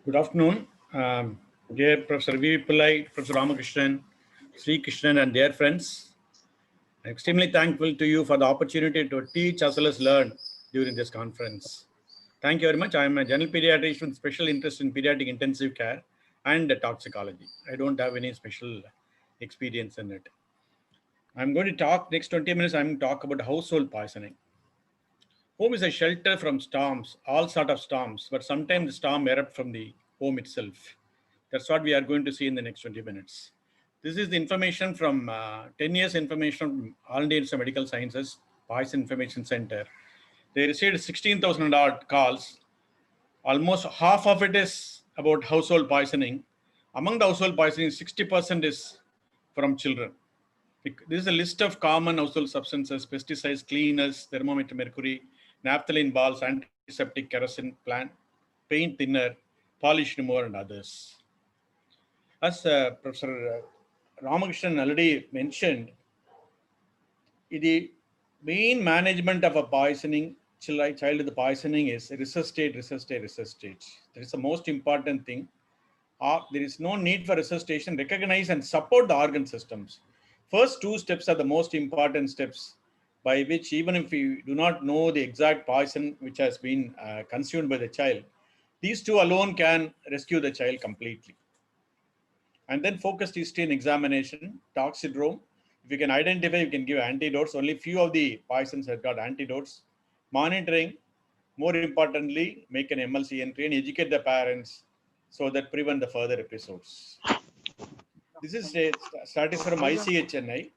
Good afternoon, dear Professor V. Pillai, Professor Ramakrishnan, Sri Krishnan, and dear friends. I'm extremely thankful to you for the opportunity to teach as well as learn during this conference. Thank you very much. I'm a general pediatrician with special interest in pediatric intensive care and toxicology. I don't have any special experience in it. I'm going to talk next 20 minutes. I'm going to talk about household poisoning. Home is a shelter from storms, all sort of storms, but sometimes the storm erupt from the home itself. That's what we are going to see in the next 20 minutes. This is the information from 10 years information from All India Institute of Medical Sciences, Poison Information Center. They received 16,000 odd calls. Almost half of it is about household poisoning. Among the household poisoning, 60% is from children. This is a list of common household substances: pesticides, cleaners, thermometer mercury, naphthalene balls, antiseptic, kerosene, plant, paint thinner, polish remover, and others. As Professor Ramakrishnan already mentioned, the main management of a poisoning, child with poisoning is resuscitate. That is the most important thing. There is no need for resuscitation. Recognize and support the organ systems. First two steps are the most important steps by which, even if we do not know the exact poison which has been consumed by the child, these two alone can rescue the child completely. And then focused history and examination, toxidrome. If you can identify, you can give antidotes. Only few of the poisons have got antidotes. Monitoring, more importantly, make an MLC entry and educate the parents so that prevent the further episodes. This is statistics from ICHNI.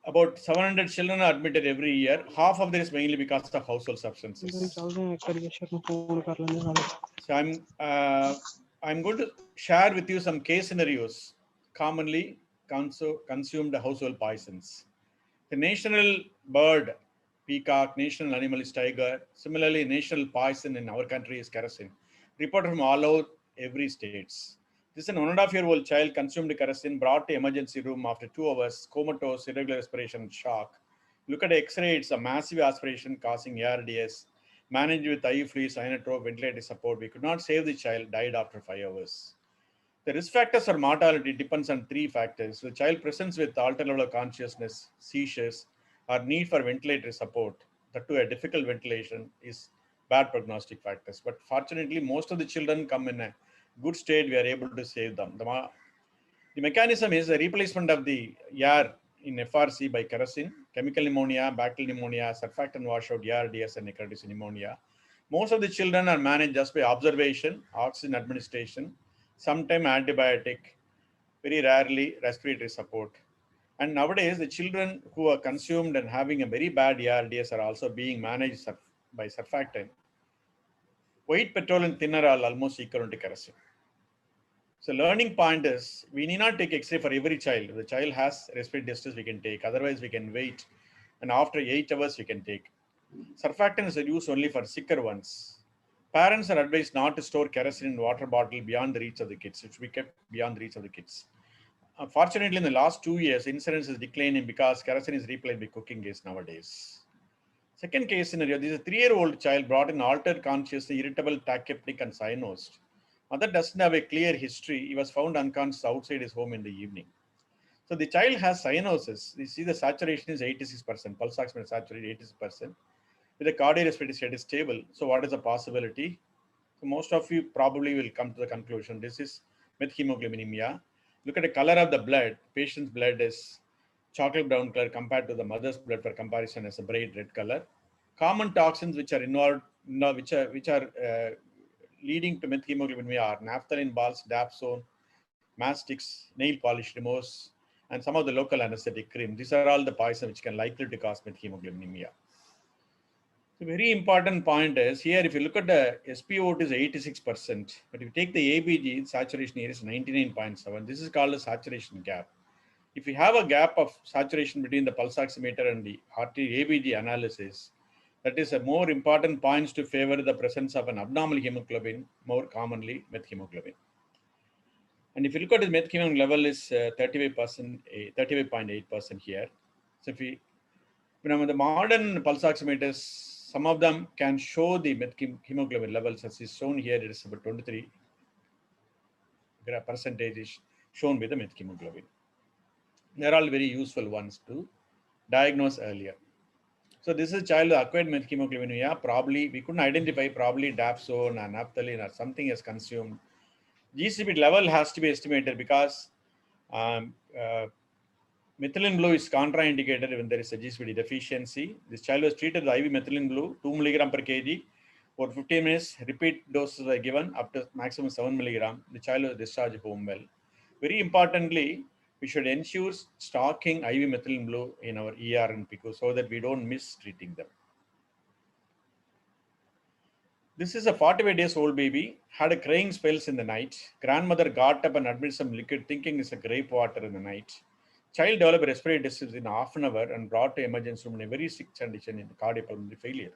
About 700 children are admitted every year. Half of this mainly because of household substances. So I'm going to share with you some case scenarios commonly consumed household poisons. The national bird, peacock; national animal is tiger. Similarly, national poison in our country is kerosene. Reported from all over every states. This is an 1.5-year-old child consumed kerosene, brought to emergency room after 2 hours, comatose, irregular respiration, shock. Look at X-ray, it's a massive aspiration causing ARDS. Managed with IV fluids, inotrope, ventilator support. We could not save the child, died after 5 hours. The risk factors for mortality depends on 3 factors. The child presents with altered level of consciousness, seizures, or need for ventilatory support. That too, a difficult ventilation is bad prognostic factors. But fortunately, most of the children come in a good state. We are able to save them. The mechanism is a replacement of the air in FRC by kerosene, chemical pneumonia, bacterial pneumonia, surfactant washout, ARDS, and necrotic pneumonia. Most of the children are managed just by observation, oxygen administration, sometimes antibiotic, very rarely respiratory support. And nowadays, the children who are consumed and having a very bad ARDS are also being managed by surfactant. White petroleum thinner are almost equivalent to kerosene. So learning point is, we need not take X-ray for every child. If the child has respiratory distress, we can take. Otherwise, we can wait. And after 8 hours, we can take. Surfactants are used only for sicker ones. Parents are advised not to store kerosene in water bottle beyond the reach of the kids. It should be kept beyond the reach of the kids. Unfortunately, in the last 2 years, incidence is declining because kerosene is replaced by cooking gas nowadays. Second case scenario, this is a 3-year-old child brought in altered consciousness, irritable, tachypneic, and cyanosed. Mother doesn't have a clear history. He was found unconscious outside his home in the evening. So the child has cyanosis. You see the saturation is 86%, pulse oximeter saturated 86%. With the cardiorespiratory state is stable. So what is the possibility? So most of you probably will come to the conclusion. This is methemoglobinemia. Look at the color of the blood. Patient's blood is chocolate brown color compared to the mother's blood for comparison as a bright red color. Common toxins which are involved, which are leading to methemoglobinemia are naphthalene balls, dapsone, mastics, nail polish removers, and some of the local anesthetic cream. These are all the poison which can likely to cause methemoglobinemia. The very important point is here, if you look at the SpO2 is 86%, but if you take the ABG, saturation here is 99.7. This is called a saturation gap. If you have a gap of saturation between the pulse oximeter and the RT ABG analysis, that is a more important points to favor the presence of an abnormal hemoglobin, more commonly methemoglobin. And if you look at the methemoglobin level is 35.8% here. So if we, the modern pulse oximeters some of them can show the hemoglobin levels as is shown here. It is about 23 percentage is shown with the methemoglobin. They're all very useful ones to diagnose earlier. So this is child with acquired methemoglobinuria. Probably we couldn't identify, probably dapsone or naphthalene or something is consumed. GCP level has to be estimated because methylene blue is contraindicated when there is a GCPD deficiency. This child was treated with IV methylene blue, 2 mg per kg. For 15 minutes, repeat doses were given up to maximum 7 mg. The child was discharged home well. Very importantly, we should ensure stocking IV methylene blue in our ER and PICU so that we don't miss treating them. This is a 45 days old baby, had a crying spells in the night. Grandmother got up and admitted some liquid thinking it's a grape water in the night. Child developed respiratory distress in half an hour and brought to emergency room in a very sick condition in cardiopulmonary failure.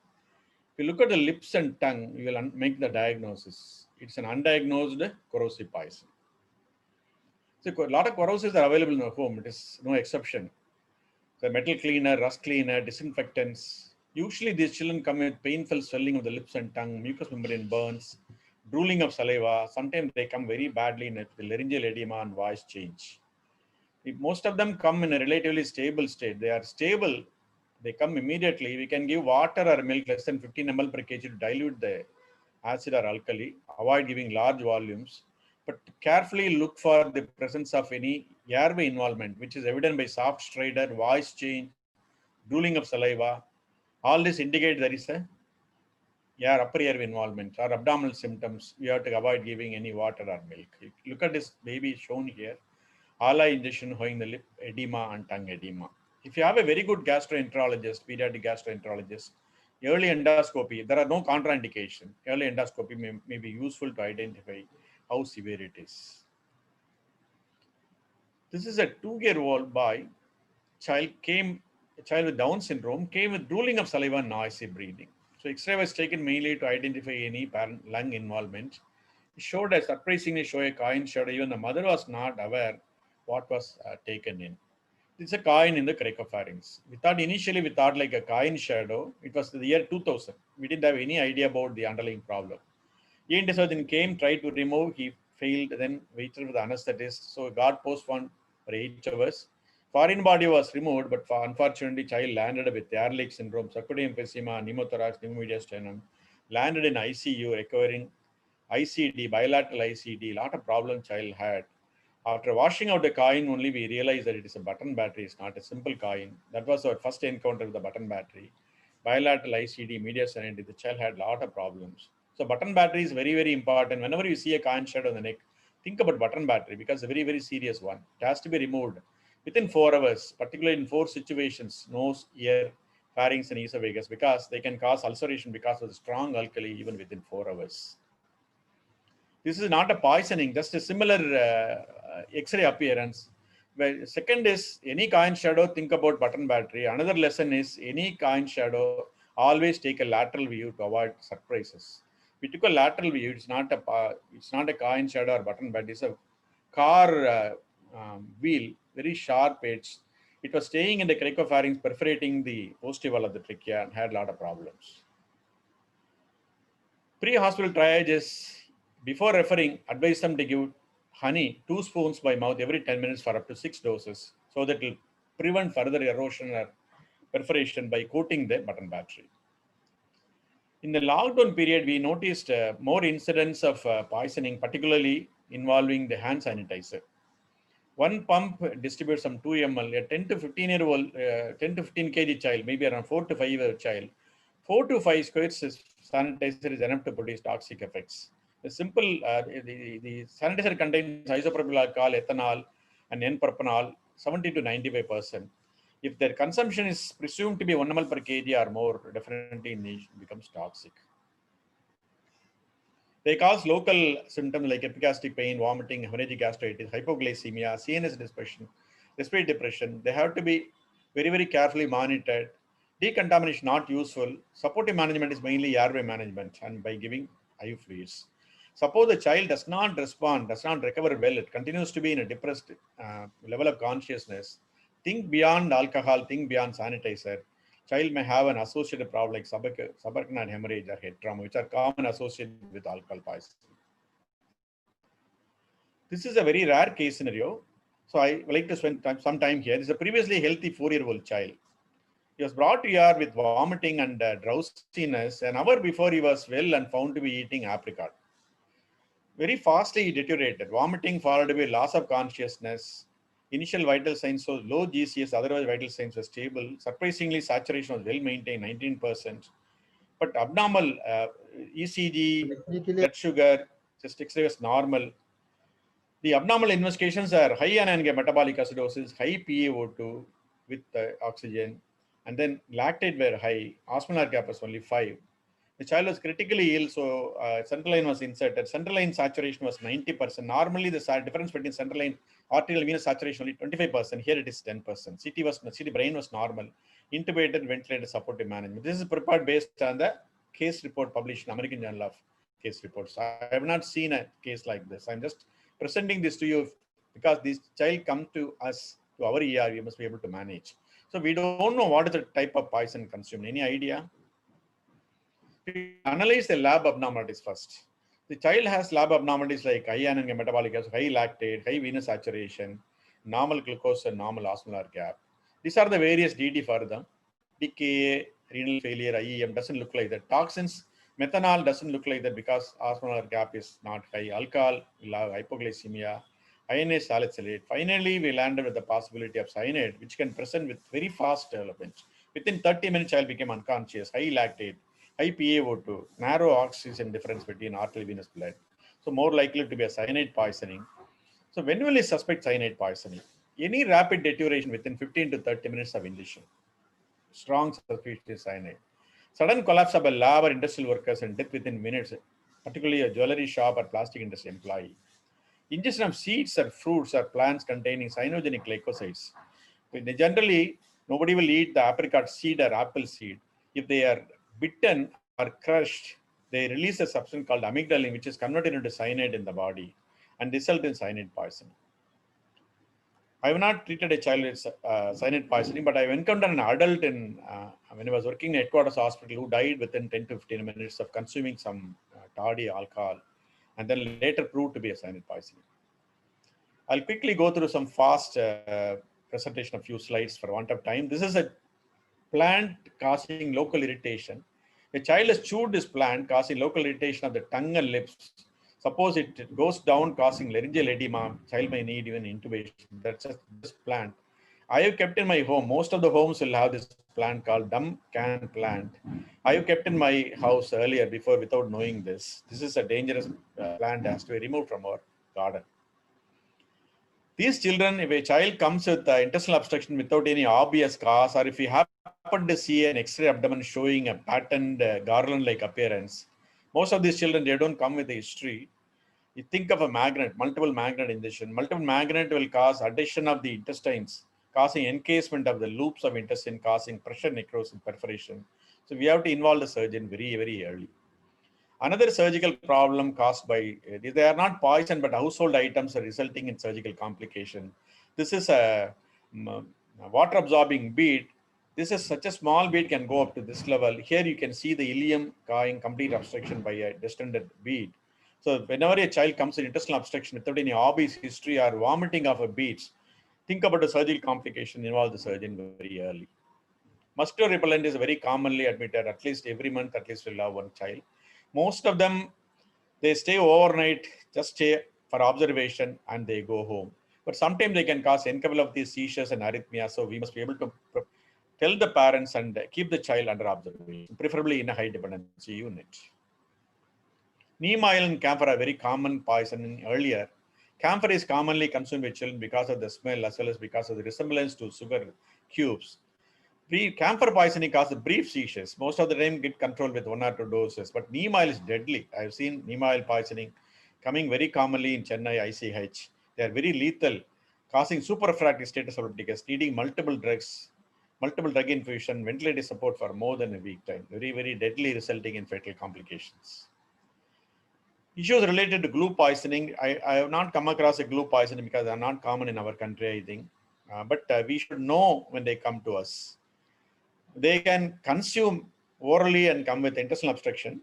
If you look at the lips and tongue, you will make the diagnosis. It's an undiagnosed corrosive poison. So a lot of corrosives are available in our home. It is no exception. The metal cleaner, rust cleaner, disinfectants. Usually these children come with painful swelling of the lips and tongue, mucous membrane burns, drooling of saliva. Sometimes they come very badly in the laryngeal edema and voice change. If most of them come in a relatively stable state. They are stable. They come immediately. We can give water or milk less than 15 ml per kg to dilute the acid or alkali. Avoid giving large volumes, but carefully look for the presence of any airway involvement, which is evident by soft stridor, voice change, drooling of saliva. All this indicate there is a upper airway involvement or abdominal symptoms. We have to avoid giving any water or milk. Look at this baby shown here. ALA injection showing the lip edema and tongue edema. If you have a very good gastroenterologist, pediatric gastroenterologist, early endoscopy, there are no contraindication. Early endoscopy may be useful to identify how severe it is. This is a 2-year-old boy. A child with Down syndrome came with drooling of saliva and noisy breathing. So X-ray was taken mainly to identify any lung involvement. It showed a surprisingly a coin shadow. Even the mother was not aware what was taken in. It's a coin in the cricopharynx. Initially we thought like a coin shadow. It was the year 2000. We didn't have any idea about the underlying problem. ENT surgeon came, tried to remove, he failed, then waited for the anesthetist. So got postponed for 8 hours. Foreign body was removed, but unfortunately child landed with Ehrlich syndrome, sarcoidosis emphysema, pneumothorax, pneumomediastinum, landed in ICU, requiring ICD, bilateral ICD. Lot of problems child had. After washing out the coin, only we realized that it is a button battery. It's not a simple coin. That was our first encounter with the button battery. Bilateral ICD, media sanity, the child had a lot of problems. So button battery is very, very important. Whenever you see a coin shadow on the neck, think about button battery because it's a very, very serious one. It has to be removed within 4 hours, particularly in 4 situations: nose, ear, pharynx, and esophagus, because they can cause ulceration because of the strong alkali even within 4 hours. This is not a poisoning, just a similar X-ray appearance. Well, second is any coin shadow, think about button battery. Another lesson is any coin shadow, always take a lateral view to avoid surprises. We took a lateral view. It's not a coin shadow or button battery. It's a car wheel, very sharp edge. It was staying in the cricopharynx, perforating the positive wall of the trachea, and had a lot of problems. Pre-hospital triage is, before referring, advise them to give honey 2 spoons by mouth every 10 minutes for up to 6 doses, so that it will prevent further erosion or perforation by coating the button battery. In the lockdown period, we noticed more incidents of poisoning, particularly involving the hand sanitizer. One pump distributes some 2 ml. A 10 to 15-year-old, 10 to 15 kg child, maybe around 4 to 5-year-old child, 4 to 5 squares sanitizer is enough to produce toxic effects. The simple, the sanitizer contains isopropyl alcohol, ethanol, and N-propanol, 70 to 95%. If their consumption is presumed to be 1 ml per kg or more, definitely it becomes toxic. They cause local symptoms like epigastric pain, vomiting, hemorrhagic gastritis, hypoglycemia, CNS depression, respiratory depression. They have to be very, very carefully monitored. Decontamination not useful. Supportive management is mainly airway management and by giving IV fluids. Suppose the child does not respond, does not recover well, it continues to be in a depressed level of consciousness. Think beyond alcohol, think beyond sanitizer. Child may have an associated problem like subarachnoid hemorrhage or head trauma, which are common associated with alcohol poisoning. This is a very rare case scenario. So I would like to spend some time here. This is a previously healthy 4-year-old child. He was brought to ER with vomiting and drowsiness. An hour before he was well and found to be eating apricot. Very fastly he deteriorated. Vomiting followed by loss of consciousness. Initial vital signs, so low GCS, otherwise vital signs were stable. Surprisingly, saturation was well maintained, 19%. But abnormal ECG, blood sugar, just X-ray was normal. The abnormal investigations are high anion metabolic acidosis, high PaO2 with oxygen, and then lactate were high. Osmolar gap was only 5. The child was critically ill, so central line was inserted. Central line saturation was 90%. Normally, the difference between central line arterial venous saturation only 25%. Here it is 10%. CT brain was normal. Intubated, ventilated, supportive management. This is prepared based on the case report published in American Journal of Case Reports. I have not seen a case like this. I'm just presenting this to you because this child come to us, to our ER, we must be able to manage. So we don't know what is the type of poison consumed. Any idea? We analyze the lab abnormalities first. The child has lab abnormalities like high anion metabolic acid, high lactate, high venous saturation, normal glucose and normal osmolar gap. These are the various DD for them. DKA, renal failure, IEM doesn't look like that. Toxins, methanol doesn't look like that because osmolar gap is not high. Alcohol will have hypoglycemia. Ionized salicylate. Finally, we landed with the possibility of cyanide, which can present with very fast development. Within 30 minutes, child became unconscious, high lactate, high PaO2, narrow oxygen difference between arterial venous blood. So more likely to be a cyanide poisoning. So when will you suspect cyanide poisoning? Any rapid deterioration within 15 to 30 minutes of ingestion. Strong suspicion is cyanide. Sudden collapse of a lab or industrial workers and death within minutes, particularly a jewelry shop or plastic industry employee. Ingestion of seeds or fruits or plants containing cyanogenic glycosides. Generally, nobody will eat the apricot seed or apple seed. If they are bitten or crushed, they release a substance called amygdalin, which is converted into cyanide in the body and result in cyanide poisoning. I have not treated a child with cyanide poisoning, but I have encountered an adult when I was working in headquarters hospital who died within 10 to 15 minutes of consuming some toddy alcohol and then later proved to be a cyanide poisoning. I'll quickly go through some fast presentation of few slides for want of time. This is a plant causing local irritation. A child has chewed this plant causing local irritation of the tongue and lips. Suppose it goes down causing laryngeal edema, child may need even intubation. That's just this plant. I have kept in my home. Most of the homes will have this plant called dumb can plant. I have kept in my house earlier before without knowing this. This is a dangerous plant that has to be removed from our garden. These children, if a child comes with intestinal obstruction without any obvious cause, or if you happen to see an X-ray abdomen showing a patterned garland-like appearance, most of these children, they don't come with a history. You think of a magnet, multiple magnet ingestion. Multiple magnet will cause adhesion of the intestines, causing encasement of the loops of intestine, causing pressure necrosis, perforation. So we have to involve the surgeon very, very early. Another surgical problem caused by, they are not poison, but household items are resulting in surgical complication. This is a water absorbing bead. This is such a small bead can go up to this level. Here you can see the ileum causing complete obstruction by a distended bead. So whenever a child comes in intestinal obstruction without any obvious history or vomiting of a beads, think about a surgical complication, involve the surgeon very early. Mosquito repellent is very commonly admitted, at least every month, at least we'll have one child. Most of them, they stay overnight, just stay for observation and they go home. But sometimes they can cause encephalopathy, seizures and arrhythmia. So we must be able to tell the parents and keep the child under observation, preferably in a high dependency unit. Neem oil and camphor are very common poison earlier. Camphor is commonly consumed by children because of the smell as well as because of the resemblance to sugar cubes. Camphor poisoning causes brief seizures. Most of the time get controlled with 1 or 2 doses, but neem oil is deadly. I've seen neem oil poisoning coming very commonly in Chennai ICH. They are very lethal, causing superrefractory status epilepticus, needing multiple drugs, multiple drug infusion, ventilator support for more than a week time. Very, very deadly, resulting in fatal complications. Issues related to glue poisoning. I have not come across a glue poisoning because they are not common in our country, I think. But we should know when they come to us. They can consume orally and come with intestinal obstruction.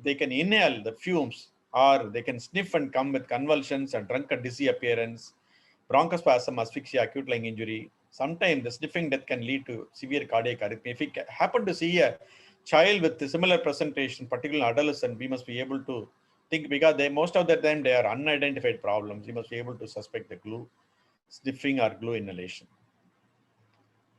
They can inhale the fumes, or they can sniff and come with convulsions and drunken dizzy appearance, bronchospasm, asphyxia, acute lung injury. Sometimes the sniffing death can lead to severe cardiac arrhythmia. If we happen to see a child with a similar presentation, particularly adolescent, we must be able to think, because most of the time they are unidentified problems. We must be able to suspect the glue sniffing or glue inhalation.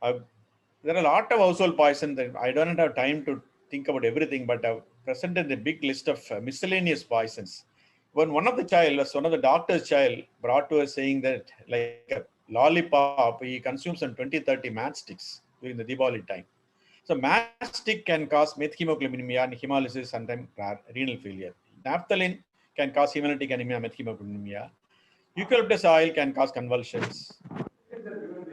There are a lot of household poisons that I don't have time to think about everything, but I've presented a big list of miscellaneous poisons. When one of the doctor's child brought to us saying that, like a lollipop, he consumes some 20-30 matchsticks during the Diwali time. So matchstick can cause methemoglobinemia and hemolysis, sometimes renal failure. Naphthalene can cause hemolytic anemia, methemoglobinemia. Eucalyptus oil can cause convulsions.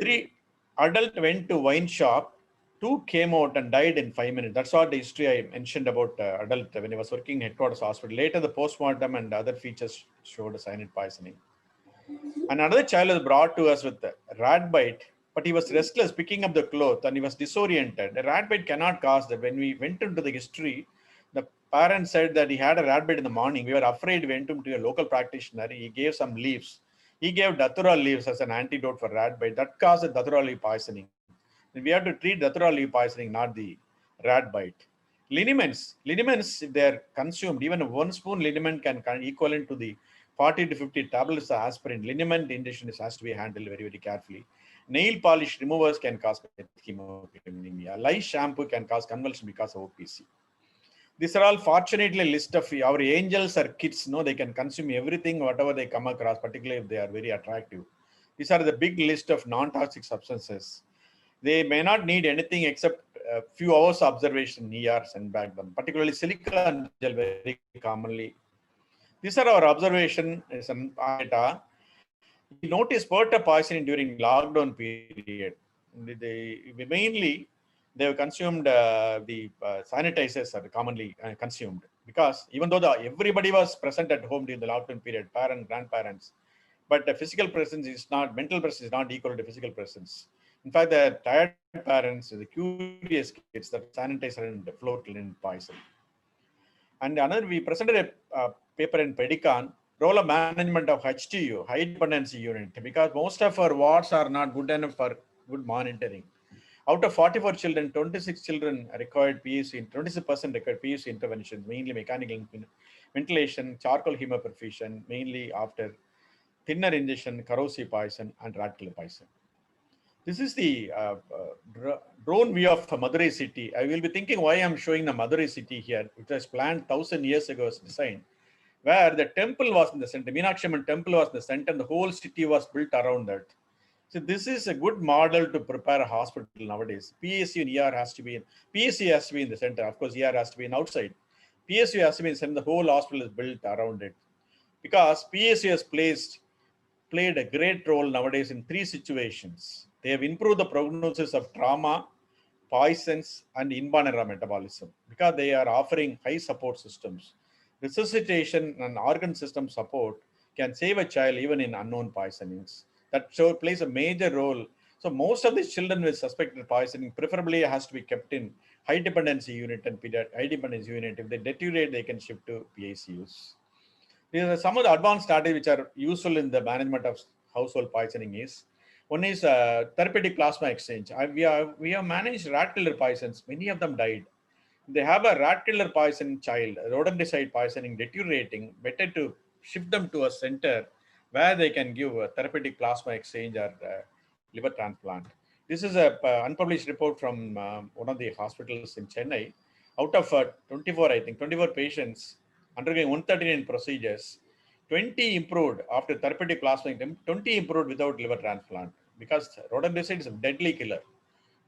3 adult went to wine shop, 2 came out and died in 5 minutes. That's what the history I mentioned about adult when he was working in headquarters hospital. Later, the postmortem and other features showed cyanide poisoning. And another child was brought to us with a rat bite, but he was restless, picking up the cloth, and he was disoriented. A rat bite cannot cause that. When we went into the history, the parents said that he had a rat bite in the morning. We were afraid. We went to a local practitioner. He gave some leaves. He gave datura leaves as an antidote for rat bite. That caused datura leaf poisoning. And we have to treat datura leaf poisoning, not the rat bite. Liniments, if they are consumed, even 1 spoon liniment can equivalent to the 40 to 50 tablets of aspirin. Liniment ingestion has to be handled very, very carefully. Nail polish removers can cause methemoglobinemia. Lye shampoo can cause convulsion because of OPC. These are all fortunately a list of our angels or kids. No, they can consume everything, whatever they come across, particularly if they are very attractive. These are the big list of non-toxic substances. They may not need anything except a few hours observation in ER and back them, particularly silica and gel very commonly. These are our observation data. We noticed Perta poisoning during lockdown period. They have consumed the sanitizers are commonly consumed, because even though everybody was present at home during the lockdown period, parents, grandparents, but the physical presence is not, mental presence is not equal to physical presence. In fact, the tired parents, the curious kids, that sanitizer and floatlin poison. And another, we presented a paper in Pedicon, role of management of HTU, high dependency unit, because most of our wards are not good enough for good monitoring. Out of 44 children, 26 children required PUC, 26% required PUC interventions, mainly mechanical ventilation, charcoal hemoperfusion, mainly after thinner injection, corrosive poison, and rat killer poison. This is the drone view of Madurai city. I will be thinking why I'm showing the Madurai city here, which was planned 1,000 years ago as designed, where the temple was in the center, Meenakshi Amman temple was in the center, and the whole city was built around that. So this is a good model to prepare a hospital nowadays. PSU and ER has to be in, PSU has to be in the center. Of course, ER has to be in outside. PSU has to be in the center. The whole hospital is built around it. Because PSU has played a great role nowadays in 3 situations. They have improved the prognosis of trauma, poisons, and inborn error metabolism, because they are offering high support systems. Resuscitation and organ system support can save a child even in unknown poisonings. That plays a major role. So most of these children with suspected poisoning preferably has to be kept in high dependency unit and high dependency unit. If they deteriorate, they can shift to PICUs. These are some of the advanced strategies which are useful in the management of household poisoning. One is therapeutic plasma exchange. We have managed rat killer poisons. Many of them died. They have a rat killer poison child, rodenticide poisoning deteriorating. Better to shift them to a center where they can give a therapeutic plasma exchange or liver transplant. This is a unpublished report from one of the hospitals in Chennai. Out of 24, I think 24 patients undergoing 139 procedures, 20 improved after therapeutic plasma, 20 improved without liver transplant, because rodenticide is a deadly killer.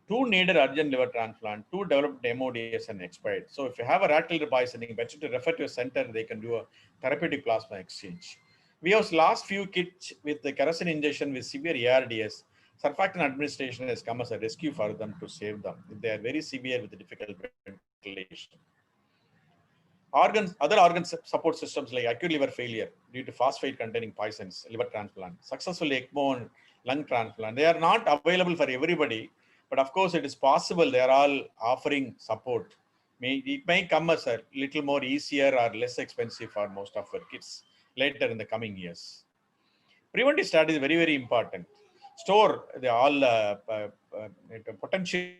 2 needed urgent liver transplant, 2 developed MODS and expired. So if you have a rat killer poisoning, better to refer to a center, they can do a therapeutic plasma exchange. We have last few kids with the kerosene injection with severe ARDS. Surfactant administration has come as a rescue for them to save them if they are very severe with difficult ventilation. Other organ support systems like acute liver failure due to phosphate containing poisons, liver transplant, successful ECMO and lung transplant. They are not available for everybody, But of course, it is possible they are all offering support. It may come as a little more easier or less expensive for most of our kids later in the coming years. Preventive strategy is very, very important. Store the all potentially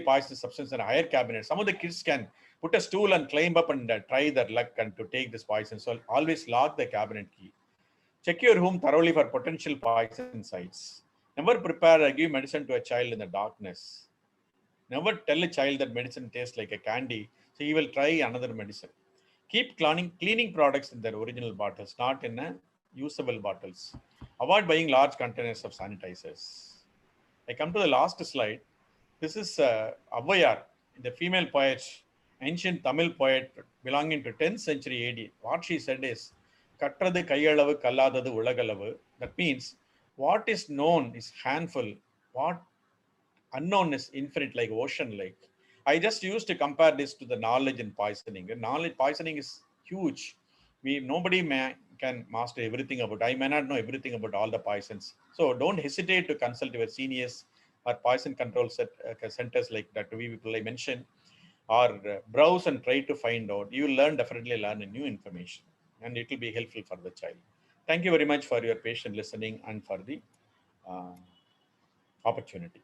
poisonous substance in a higher cabinet. Some of the kids can put a stool and climb up and try their luck and to take this poison. So always lock the cabinet key. Check your home thoroughly for potential poison sites. Never prepare or give medicine to a child in the darkness. Never tell a child that medicine tastes like a candy, so he will try another medicine. Keep cleaning products in their original bottles, not in usable bottles. Avoid buying large containers of sanitizers. I come to the last slide. This is Avvayar, the female poet, ancient Tamil poet belonging to 10th century AD. What she said is, Kattradu kaiyalavu kalladadu ulagalavu. That means, what is known is handful, what unknown is infinite, like ocean like. I just used to compare this to the knowledge in poisoning. The knowledge poisoning is huge. Nobody can master everything about. I may not know everything about all the poisons. So don't hesitate to consult your seniors or poison control centers like Dr. V. Pillai mentioned, or browse and try to find out. You will definitely learn a new information, and it will be helpful for the child. Thank you very much for your patient listening and for the uh, opportunity.